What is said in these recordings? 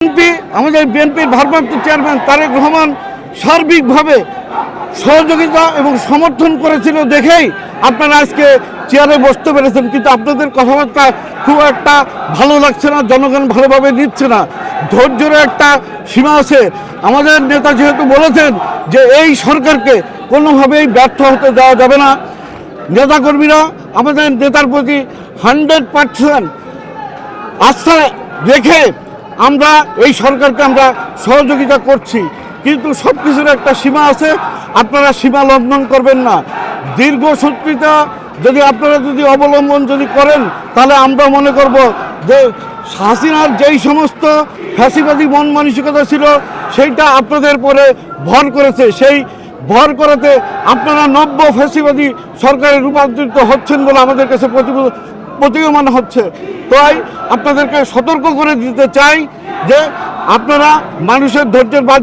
আমাদের বিএনপির ভারপ্রাপ্ত চেয়ারম্যান তারেক রহমান সার্বিকভাবে সহযোগিতা এবং সমর্থন করেছিল দেখেই আপনারা আজকে চেয়ারে বসতে পেরেছেন। কিন্তু আপনাদের কথাবার্তা খুব একটা ভালো লাগছে না, জনগণ ভালোভাবে নিচ্ছে না। ধৈর্যের একটা সীমা আছে। আমাদের নেতা যেহেতু বলেছেন যে এই সরকারকে কোনোভাবেই ব্যর্থ হতে দেওয়া যাবে না, নেতাকর্মীরা আমাদের নেতার প্রতি 100% আস্থা রেখে আমরা এই সরকারকে আমরা সহযোগিতা করছি। কিন্তু সব কিছুর একটা সীমা আছে, আপনারা সীমা লঙ্ঘন করবেন না। দীর্ঘসূত্রিতা আপনারা যদি অবলম্বন করেন, তাহলে আমরা মনে করব যে হাসিনার যেই সমস্ত ফ্যাসিবাদী মন মানসিকতা ছিল সেইটা আপনাদের পরে ভর করেছে। সেই ভর করাতে আপনারা নব্য ফ্যাসিবাদী সরকারে রূপান্তরিত হচ্ছেন বলে আমাদের কাছে প্রতীয়মান হচ্ছে। তাই আপনাদেরকে সতর্ক করে দিতে চাই যে আপনারা মানুষের ধৈর্যের বাঁধ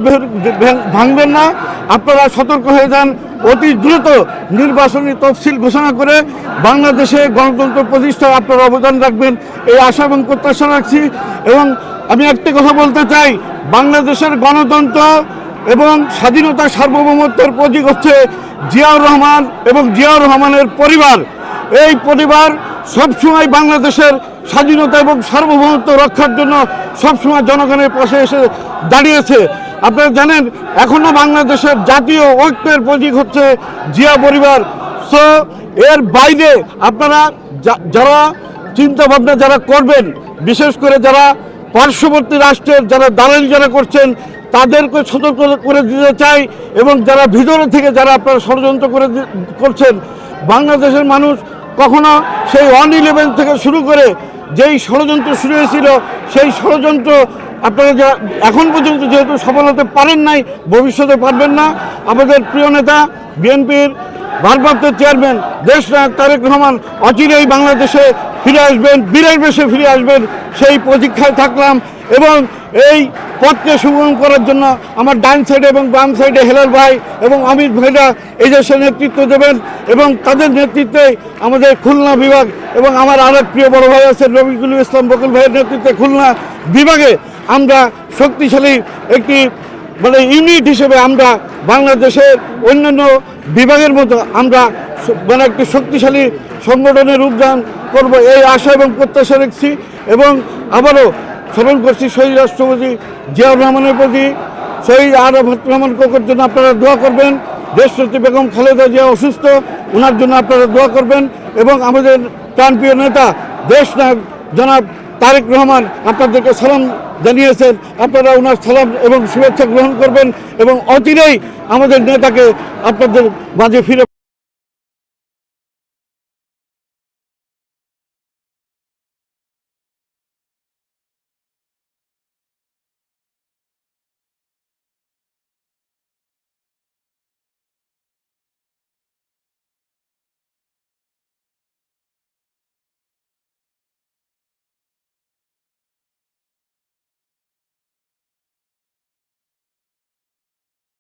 ভাঙবেন না, আপনারা সতর্ক হয়ে যান। অতি দ্রুত নির্বাচনী তফসিল ঘোষণা করে বাংলাদেশে গণতন্ত্র প্রতিষ্ঠায় আপনারা অবদান রাখবেন, এই আশা এবং প্রত্যাশা রাখছি। এবং আমি একটা কথা বলতে চাই, বাংলাদেশের গণতন্ত্র এবং স্বাধীনতা সার্বভৌমত্বের প্রতীক হচ্ছে জিয়াউর রহমান এবং জিয়াউর রহমানের পরিবার। এই পরিবার সবসময় বাংলাদেশের স্বাধীনতা এবং সার্বভৌমত্ব রক্ষার জন্য সবসময় জনগণের পাশে এসে দাঁড়িয়েছে। আপনারা জানেন এখনও বাংলাদেশের জাতীয় ঐক্যের প্রতীক হচ্ছে জিয়া পরিবার। সো এর বাইরে আপনারা যারা চিন্তাভাবনা যারা করবেন, বিশেষ করে যারা পার্শ্ববর্তী রাষ্ট্রের যারা দালালি যারা করছেন, তাদেরকে সতর্ক করে দিতে চাই। এবং যারা ভিতরে থেকে যারা আপনারা ষড়যন্ত্র করছেন, বাংলাদেশের মানুষ কখনো সেই 1/11 থেকে শুরু করে যেই ষড়যন্ত্র শুরু হয়েছিল, সেই ষড়যন্ত্র আপনারা যা এখন পর্যন্ত যেহেতু সফল হতে পারেন নাই, ভবিষ্যতে পারবেন না। আমাদের প্রিয় নেতা বিএনপির ভারপ্রাপ্ত চেয়ারম্যান দেশনায়ক তারেক রহমান অচিরেই বাংলাদেশে ফিরে আসবেন, বীরের বেশে ফিরে আসবেন, সেই প্রতীক্ষায় থাকলাম। এবং এই পথকে সুগম করার জন্য আমার ডান সাইডে এবং বাম সাইডে হেলাল ভাই এবং অমিত ভাইরা এই দেশে নেতৃত্ব দেবেন। এবং তাদের নেতৃত্বে আমাদের খুলনা বিভাগ এবং আমার আরেক প্রিয় বড় ভাই আছেন রবিকুল ইসলাম বকুল ভাইয়ের নেতৃত্বে খুলনা বিভাগে আমরা শক্তিশালী একটি ইউনিট হিসেবে আমরা বাংলাদেশের অন্যান্য বিভাগের মতো আমরা একটি শক্তিশালী সংগঠনের রূপদান করব, এই আশা এবং প্রত্যাশা রাখছি। এবং আবারও স্মরণ করছি শহীদ রাষ্ট্রপতি জিয়াউর রহমানের প্রতি। শহীদ আরব রহমান কোকর জন্য আপনারা দোয়া করবেন। দেশনেত্রী বেগম খালেদা জিয়া অসুস্থ, ওনার জন্য আপনারা দোয়া করবেন। এবং আমাদের প্রাণপ্রিয় নেতা দেশনায়ক জনাব তারেক রহমান আপনাদেরকে সালাম জানিয়েছেন, আপনারা ওনার সালাম এবং শুভেচ্ছা গ্রহণ করবেন এবং অচিরেই আমাদের নেতাকে আপনাদের মাঝে ফিরে